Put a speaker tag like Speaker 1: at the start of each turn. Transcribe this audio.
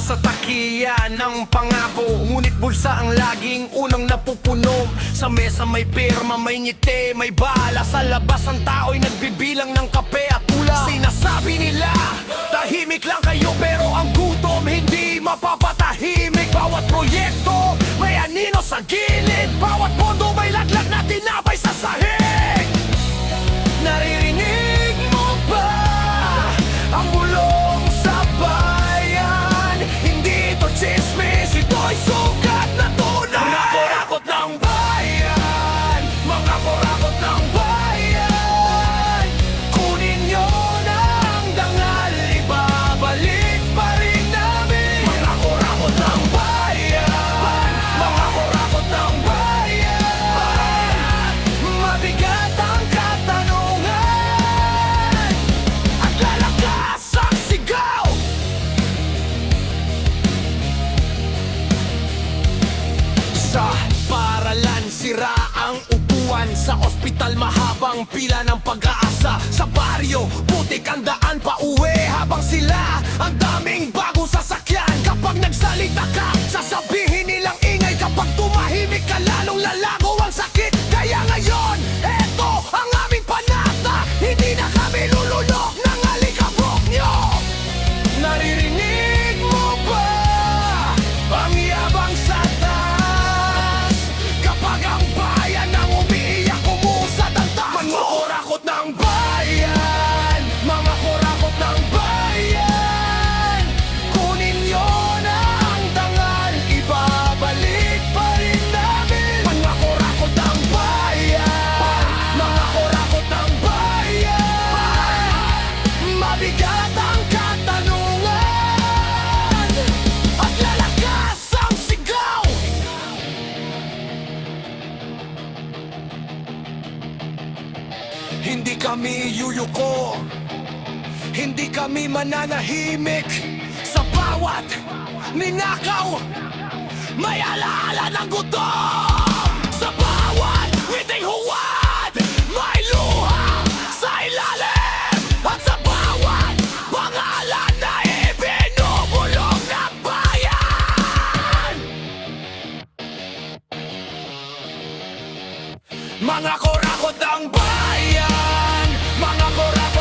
Speaker 1: Nasa takiya ng pangako, ngunit bulsa ang laging unang napupuno. Sa mesa may pirma, may ngiti, may bala. Sa labas ang tao'y nagbibilang ng kape at tula. Sinasabi nila, tahimik lang kayo, pero ang gutom hindi mapapatahimik. Bawat proyekto may anino sa gilid, bawat pondo may laglag na tinapay sa sahig. Naririnig mo ba ang bulong sa bayan? Hindi ito chismis, ito'y sugat na tunay. Mga kurakot ng bayan, mga kurakot ng bayan. Kunin nyo na ang dangal, ibabalik pa rin namin. Mga kurakot ng bayan, mga kurakot ng bayan. Mabigat ang katanungan at lalakas ang sigaw. Sa paralan, sira ang upuan. Sa ospital, mahabang pila ng pag-aasa. Sa baryo, putik ang daan pa uwi. Habang sila, ang daming bagong sasakyan. Kapag nagsalita ka, sasabihin nilang ingay. Kapag tumahimik ka, lalong lalago ang sakit. Kaya ngayon, eto ang aming panata. Hindi na kami lulunok ng alikabok nyo. Naririnig mo ba ang yabang sa taas? Kapag ang bayan ang umiiyak, umusad ang taas. Mga kurakot ng bayan, mga kurakot ng bayan. Kunin nyo na ang dangal, ibabalik pa rin namin. Mga kurakot ng bayan, mga kurakot ng bayan. Mabigat ang katanungan at lalakas ang sigaw. Hindi kami yuyuko, hindi kami mananahimik. Sa bawat ninakaw, may alaala ng gutom. Sa bawat ngiting huwad, may luha sa ilalim. At sa bawat pangalan na ibinubulong ng bayan. Mga kurakot ng bayan, mga kurakot